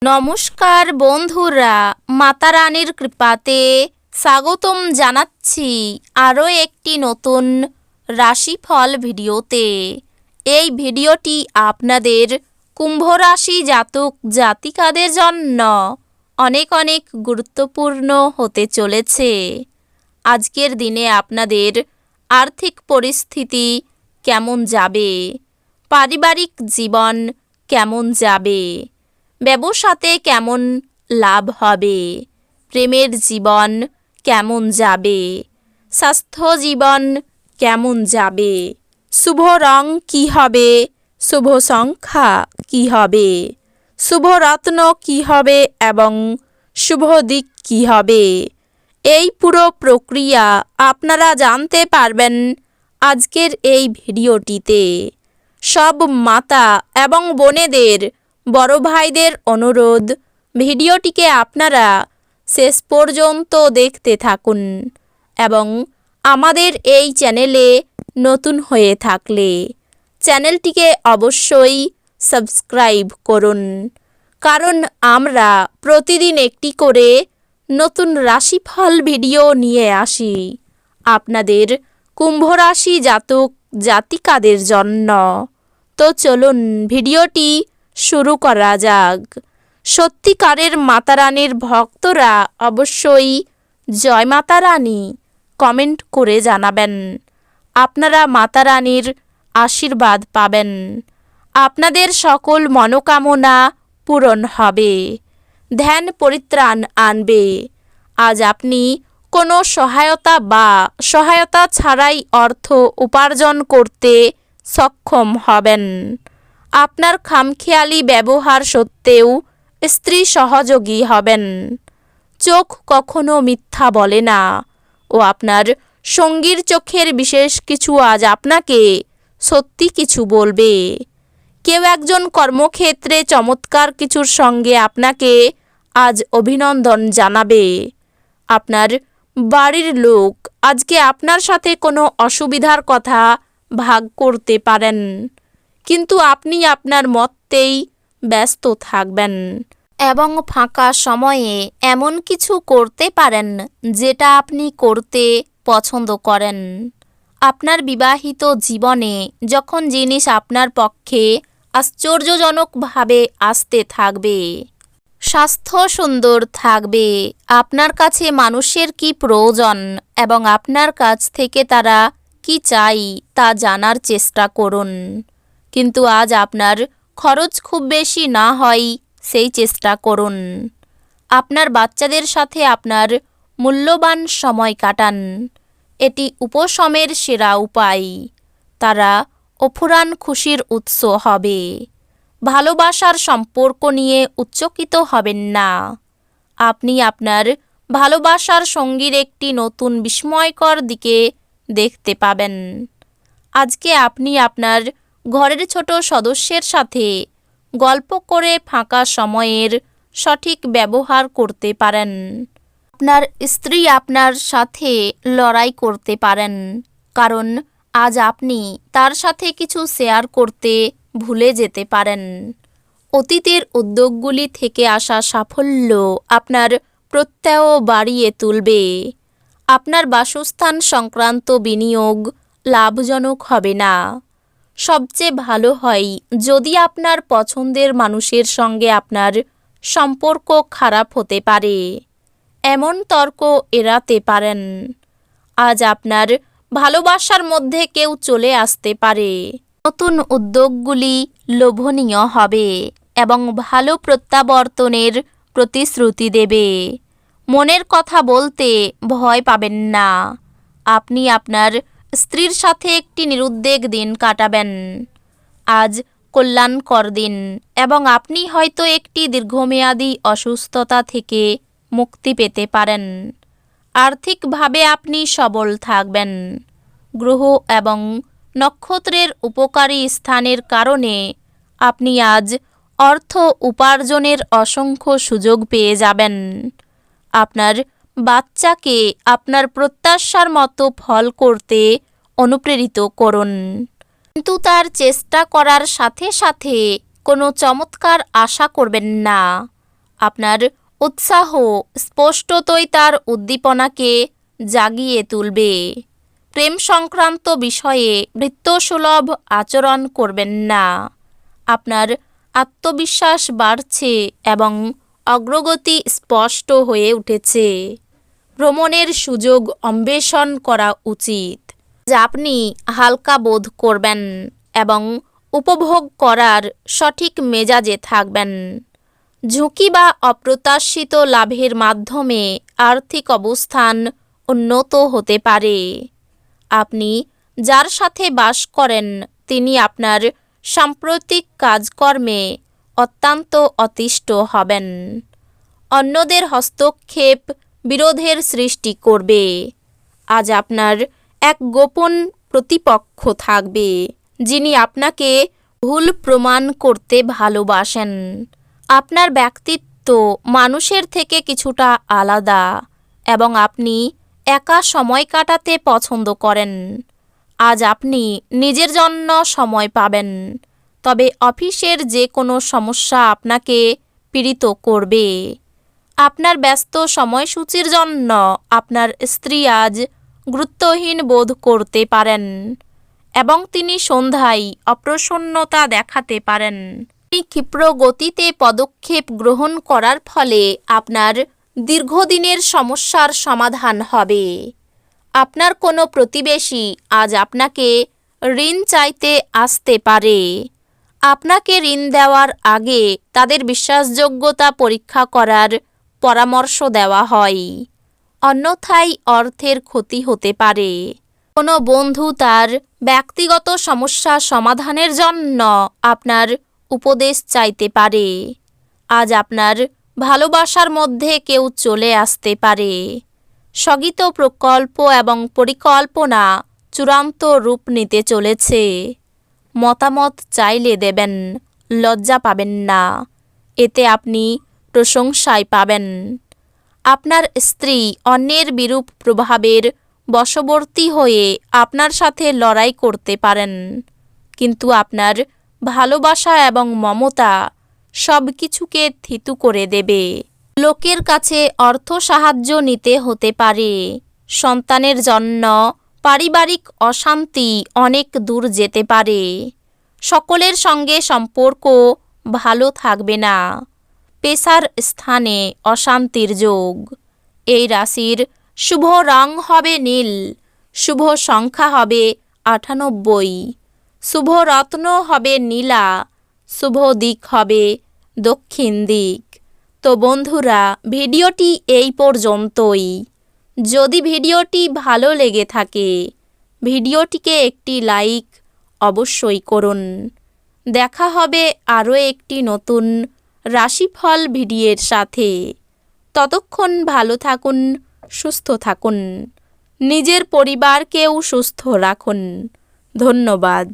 নমস্কার বন্ধুরা, মাতা রানীর কৃপাতে স্বাগতম জানাচ্ছি আরও একটি নতুন রাশিফল ভিডিওতে। এই ভিডিওটি আপনাদের কুম্ভ রাশি জাতক জাতিকাদের জন্য অনেক অনেক গুরুত্বপূর্ণ হতে চলেছে। আজকের দিনে আপনাদের আর্থিক পরিস্থিতি কেমন যাবে, পারিবারিক জীবন কেমন যাবে, ব্যবসাতে কেমন লাভ হবে, প্রেমের জীবন কেমন যাবে, স্বাস্থ্য জীবন কেমন যাবে, শুভ রং কী হবে, শুভ সংখ্যা কী হবে, শুভ রত্ন কী হবে এবং শুভ দিক কী হবে, এই পুরো প্রক্রিয়া আপনারা জানতে পারবেন আজকের এই ভিডিওটিতে। সব মাতা এবং বোনেদের, বড় ভাইদের অনুরোধ, ভিডিওটিকে আপনারা শেষ পর্যন্ত দেখতে থাকুন এবং আমাদের এই চ্যানেলে নতুন হয়ে থাকলে চ্যানেলটিকে অবশ্যই সাবস্ক্রাইব করুন, কারণ আমরা প্রতিদিন একটি করে নতুন রাশিফল ভিডিও নিয়ে আসি আপনাদের কুম্ভ রাশি জাতক জাতিকাদের জন্য। তো চলুন ভিডিওটি শুরু করা যাক। সত্যিকারের মাতা রানীর ভক্তরা অবশ্যই জয় মাতা রানী কমেন্ট করে জানাবেন। আপনারা মাতা রানীর আশীর্বাদ পাবেন, আপনাদের সকল মনোকামনা পূরণ হবে, ধ্যান পরিত্রাণ আনবে। আজ আপনি কোনো সহায়তা ছাড়াই অর্থ উপার্জন করতে সক্ষম হবেন। আপনার খামখেয়ালি ব্যবহার সত্ত্বেও স্ত্রী সহযোগী হবেন। চোখ কখনো মিথ্যা বলে না ও আপনার সঙ্গীর চোখের বিশেষ কিছু আজ আপনাকে সত্যি কিছু বলবে। কেউ একজন কর্মক্ষেত্রে চমৎকার কিছুর সঙ্গে আপনাকে আজ অভিনন্দন জানাবে। আপনার বাড়ির লোক আজকে আপনার সাথে কোনো অসুবিধার কথা ভাগ করতে পারেন, কিন্তু আপনি আপনার মতেই ব্যস্ত থাকবেন এবং ফাঁকা সময়ে এমন কিছু করতে পারেন যেটা আপনি করতে পছন্দ করেন। আপনার বিবাহিত জীবনে যখন জিনিস আপনার পক্ষে আশ্চর্যজনকভাবে আসতে থাকবে, স্বাস্থ্য সুন্দর থাকবে, আপনার কাছে মানুষের কি প্রয়োজন এবং আপনার কাছ থেকে তারা কি চাই তা জানার চেষ্টা করুন। কিন্তু আজ আপনার খরচ খুব বেশি না হয় সেই চেষ্টা করুন। আপনার বাচ্চাদের সাথে আপনার মূল্যবান সময় কাটান, এটি উপশমের সেরা উপায়। তারা অফুরান খুশির উৎস হবে। ভালোবাসার সম্পর্ক নিয়ে উচ্চকিত হবেন না। আপনি আপনার ভালোবাসার সঙ্গীর একটি নতুন বিস্ময়কর দিকে দেখতে পাবেন। আজকে আপনি আপনার ঘরের ছোট সদস্যের সাথে গল্প করে ফাঁকা সময়ের সঠিক ব্যবহার করতে পারেন। আপনার স্ত্রী আপনার সাথে লড়াই করতে পারেন, কারণ আজ আপনি তার সাথে কিছু শেয়ার করতে ভুলে যেতে পারেন। অতীতের উদ্যোগগুলি থেকে আসা সাফল্য আপনার প্রত্যয় বাড়িয়ে তুলবে। আপনার বাসস্থান সংক্রান্ত বিনিয়োগ লাভজনক হবে না। সবচেয়ে ভালো হয় যদি আপনার পছন্দের মানুষের সঙ্গে আপনার সম্পর্ক খারাপ হতে পারে, এমন তর্ক এড়াতে পারেন। আজ আপনার ভালোবাসার মধ্যে কেউ চলে আসতে পারে। নতুন উদ্যোগগুলি লোভনীয় হবে এবং ভালো প্রত্যাবর্তনের প্রতিশ্রুতি দেবে। মনের কথা বলতে ভয় পাবেন না। আপনি আপনার স্ত্রীর সাথে একটি নিরুদ্বেগ দিন কাটাবেন। আজ কল্যাণকর দিন এবং আপনি হয়তো একটি দীর্ঘমেয়াদী অসুস্থতা থেকে মুক্তি পেতে পারেন। আর্থিকভাবে আপনি সবল থাকবেন। গ্রহ এবং নক্ষত্রের উপকারী স্থানের কারণে আপনি আজ অর্থ উপার্জনের অসংখ্য সুযোগ পেয়ে যাবেন। আপনার বাচ্চাকে আপনার প্রত্যাশার মতো ফল করতে অনুপ্রেরিত করুন, কিন্তু তার চেষ্টা করার সাথে সাথে কোনো চমৎকার আশা করবেন না। আপনার উৎসাহ স্পষ্টতই তার উদ্দীপনাকে জাগিয়ে তুলবে। প্রেম সংক্রান্ত বিষয়ে ভৃত্যসুলভ আচরণ করবেন না। আপনার আত্মবিশ্বাস বাড়ছে এবং অগ্রগতি স্পষ্ট হয়ে উঠেছে। ভ্রমণের সুযোগ অন্বেষণ করা উচিত, যা আপনি হালকা বোধ করবেন এবং উপভোগ করার সঠিক মেজাজে থাকবেন। ঝুঁকি বা অপ্রত্যাশিত লাভের মাধ্যমে আর্থিক অবস্থান উন্নত হতে পারে। আপনি যার সাথে বাস করেন তিনি আপনার সাম্প্রতিক কাজকর্মে অত্যন্ত অতিষ্ঠ হবেন। অন্যদের হস্তক্ষেপ বিরোধের সৃষ্টি করবে। আজ আপনার এক গোপন প্রতিপক্ষ থাকবে, যিনি আপনাকে ভুল প্রমাণ করতে ভালোবাসেন। আপনার ব্যক্তিত্ব মানুষের থেকে কিছুটা আলাদা এবং আপনি একা সময় কাটাতে পছন্দ করেন। আজ আপনি নিজের জন্য সময় পাবেন, তবে অফিসের যে কোনো সমস্যা আপনাকে পীড়িত করবে। আপনার ব্যস্ত সময়সূচির জন্য আপনার স্ত্রী আজ গুরুত্বহীন বোধ করতে পারেন এবং তিনি সন্ধ্যায় অপ্রসন্নতা দেখাতে পারেন। ক্ষিপ্র গতিতে পদক্ষেপ গ্রহণ করার ফলে আপনার দীর্ঘদিনের সমস্যার সমাধান হবে। আপনার কোনো প্রতিবেশী আজ আপনাকে ঋণ চাইতে আসতে পারে। আপনাকে ঋণ দেওয়ার আগে তাদের বিশ্বাসযোগ্যতা পরীক্ষা করার পরামর্শ দেওয়া হয়, অন্যথায় অর্থের ক্ষতি হতে পারে। কোনো বন্ধু তার ব্যক্তিগত সমস্যা সমাধানের জন্য আপনার উপদেশ চাইতে পারে। আজ আপনার ভালোবাসার মধ্যে কেউ চলে আসতে পারে। স্থগিত প্রকল্প এবং পরিকল্পনা চূড়ান্ত রূপ নিতে চলেছে। মতামত চাইলে দেবেন, লজ্জা পাবেন না। এতে আপনি প্রশংসায় পাবেন। আপনার স্ত্রী অন্যের বিরূপ প্রভাবের বশবর্তী হয়ে আপনার সাথে লড়াই করতে পারেন, কিন্তু আপনার ভালোবাসা এবং মমতা সব কিছুকে থিতু করে দেবে। লোকের কাছে অর্থ সাহায্য নিতে হতে পারে। সন্তানের জন্য পারিবারিক অশান্তি অনেক দূর যেতে পারে। সকলের সঙ্গে সম্পর্ক ভালো থাকবে না। পেশার স্থানে অশান্তির যোগ। এই রাশির শুভ রং হবে নীল, শুভ সংখ্যা হবে 98, শুভ রত্ন হবে নীলা, শুভ দিক হবে দক্ষিণ দিক। তো বন্ধুরা, ভিডিওটি এই পর্যন্তই। যদি ভিডিওটি ভালো লেগে থাকে ভিডিওটিকে একটি লাইক অবশ্যই করুন। দেখা হবে আরও একটি নতুন রাশিফল ভিডিওর সাথে। ততক্ষণ ভালো থাকুন, সুস্থ থাকুন, নিজের পরিবারকেও সুস্থ রাখুন। ধন্যবাদ।